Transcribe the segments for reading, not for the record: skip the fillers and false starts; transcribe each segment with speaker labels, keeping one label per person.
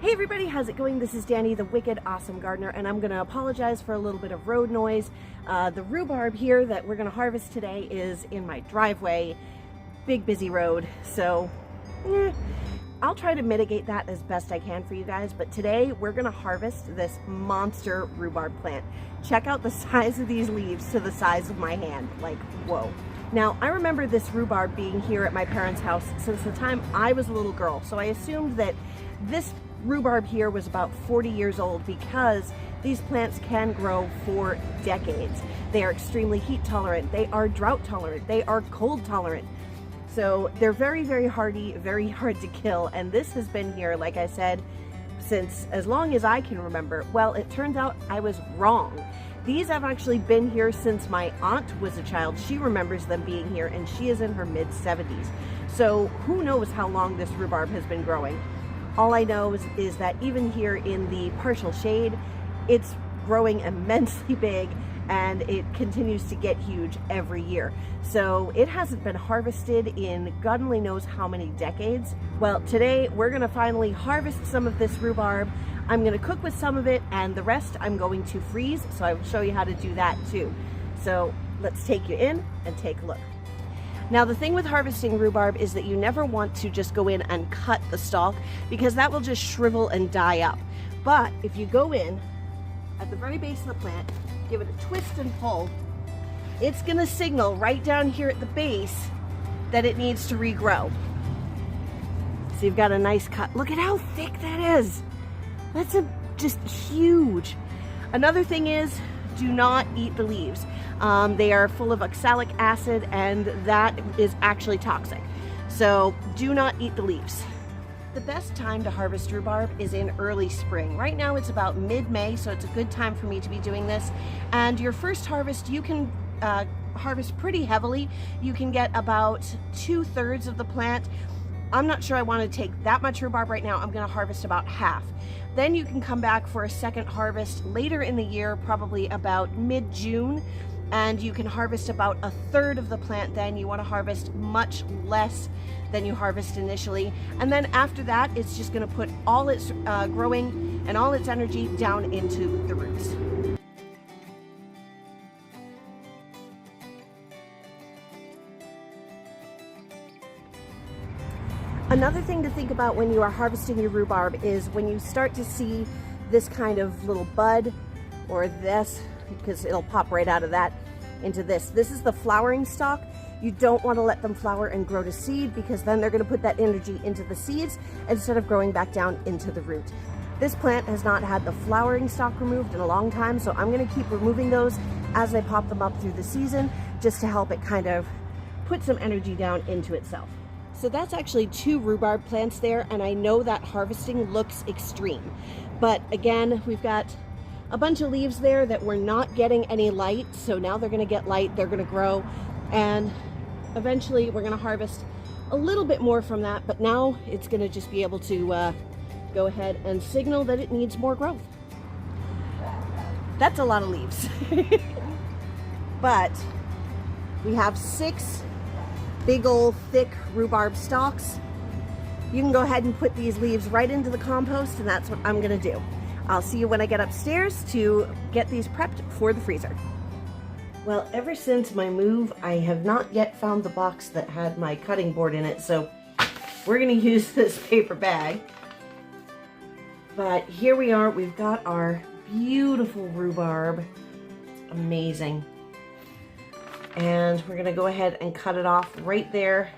Speaker 1: Hey everybody, how's it going? This is Danny, the Wicked Awesome Gardener, and I'm going to apologize for a little bit of road noise. The rhubarb here that we're going to harvest today is in my driveway. Big busy road, so I'll try to mitigate that as best I can for you guys, but today we're going to harvest this monster rhubarb plant. Check out the size of these leaves to the size of my hand, like whoa. Now, I remember this rhubarb being here at my parents' house since the time I was a little girl, so I assumed that this rhubarb here was about 40 years old because these plants can grow for decades. They are extremely heat tolerant, they are drought tolerant, they are cold tolerant. So they're very, very hardy, very hard to kill, and this has been here, like I said, since as long as I can remember. Well, it turns out I was wrong. These have actually been here since my aunt was a child. She remembers them being here, and she is in her mid-70s. So who knows how long this rhubarb has been growing. All I know is that even here in the partial shade, it's growing immensely big and it continues to get huge every year. So it hasn't been harvested in God only knows how many decades. Well, today we're gonna finally harvest some of this rhubarb. I'm gonna cook with some of it and the rest I'm going to freeze, so I will show you how to do that too. So let's take you in and take a look. Now, the thing with harvesting rhubarb is that you never want to just go in and cut the stalk because that will just shrivel and die up. But if you go in at the very base of the plant, give it a twist and pull, it's gonna signal right down here at the base that it needs to regrow. So you've got a nice cut. Look at how thick that is. That's just huge. Another thing is, do not eat the leaves. They are full of oxalic acid and that is actually toxic. So do not eat the leaves. The best time to harvest rhubarb is in early spring. Right now it's about mid-May, so it's a good time for me to be doing this. And your first harvest, you can harvest pretty heavily. You can get about 2/3 of the plant. I'm not sure I want to take that much rhubarb right now. I'm going to harvest about half. Then you can come back for a second harvest later in the year, probably about mid-June, and you can harvest about 1/3 of the plant. Then you want to harvest much less than you harvest initially. And then after that, it's just going to put all its growing and all its energy down into the roots. Another thing to think about when you are harvesting your rhubarb is when you start to see this kind of little bud, or this, because it'll pop right out of that into this. This is the flowering stalk. You don't want to let them flower and grow to seed because then they're going to put that energy into the seeds instead of growing back down into the root. This plant has not had the flowering stalk removed in a long time, so I'm going to keep removing those as I pop them up through the season just to help it kind of put some energy down into itself. So that's actually 2 rhubarb plants there, and I know that harvesting looks extreme. But again, we've got a bunch of leaves there that we're not getting any light, so now they're gonna get light, they're gonna grow, and eventually we're gonna harvest a little bit more from that, but now it's gonna just be able to go ahead and signal that it needs more growth. That's a lot of leaves. But we have 6 big old thick rhubarb stalks. You can go ahead and put these leaves right into the compost, and that's what I'm gonna do. I'll see you when I get upstairs to get these prepped for the freezer. Well, ever since my move, I have not yet found the box that had my cutting board in it, so we're gonna use this paper bag. But here we are, we've got our beautiful rhubarb. Amazing. And we're gonna go ahead and cut it off right there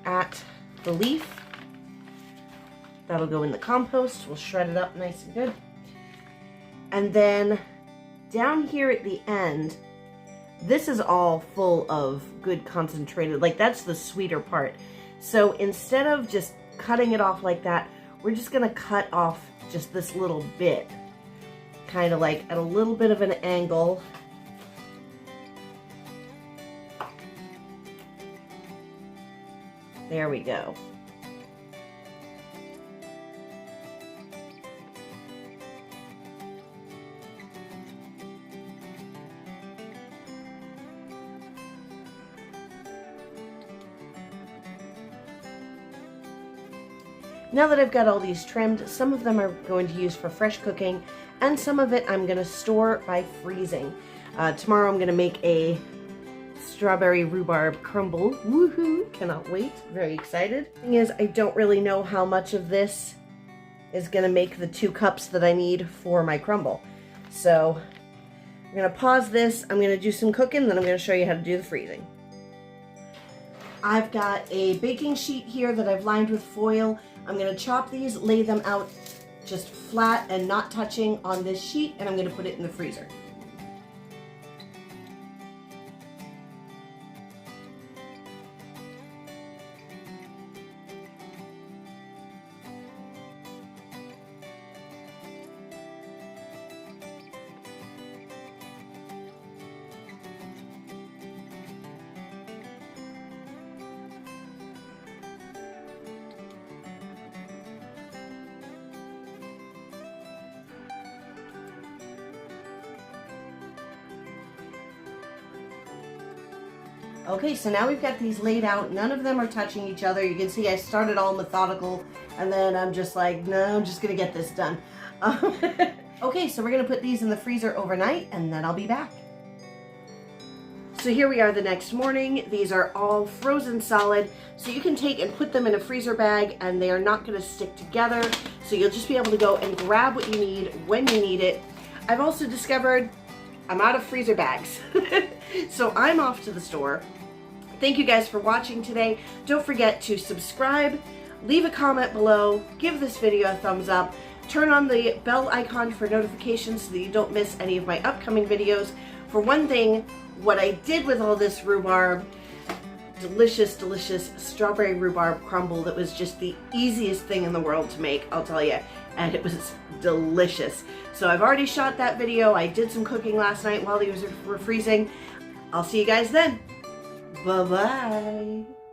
Speaker 1: at the leaf. That'll go in the compost. We'll shred it up nice and good. And then down here at the end, this is all full of good concentrated, like that's the sweeter part. So instead of just cutting it off like that, we're just gonna cut off just this little bit, kind of like at a little bit of an angle. There we go. Now that I've got all these trimmed, some of them are going to use for fresh cooking, and some of it I'm going to store by freezing. Tomorrow I'm going to make a strawberry rhubarb crumble. Woohoo! Cannot wait. Very excited. Thing is, I don't really know how much of this is going to make the 2 cups that I need for my crumble. So I'm going to pause this. I'm going to do some cooking, then I'm going to show you how to do the freezing. I've got a baking sheet here that I've lined with foil. I'm going to chop these, lay them out just flat and not touching on this sheet, and I'm going to put it in the freezer. Okay, so now we've got these laid out. None of them are touching each other. You can see I started all methodical, and then I'm just like, no, I'm just gonna get this done. Okay, so we're gonna put these in the freezer overnight, and then I'll be back. So here we are the next morning. These are all frozen solid, so you can take and put them in a freezer bag, and they are not gonna stick together. So you'll just be able to go and grab what you need when you need it. I've also discovered I'm out of freezer bags. So I'm off to the store. Thank you guys for watching today. Don't forget to subscribe, leave a comment below, give this video a thumbs up, turn on the bell icon for notifications so that you don't miss any of my upcoming videos. For one thing, what I did with all this rhubarb, delicious, delicious strawberry rhubarb crumble that was just the easiest thing in the world to make, I'll tell you, and it was delicious. So I've already shot that video. I did some cooking last night while these were freezing. I'll see you guys then. Bye-bye.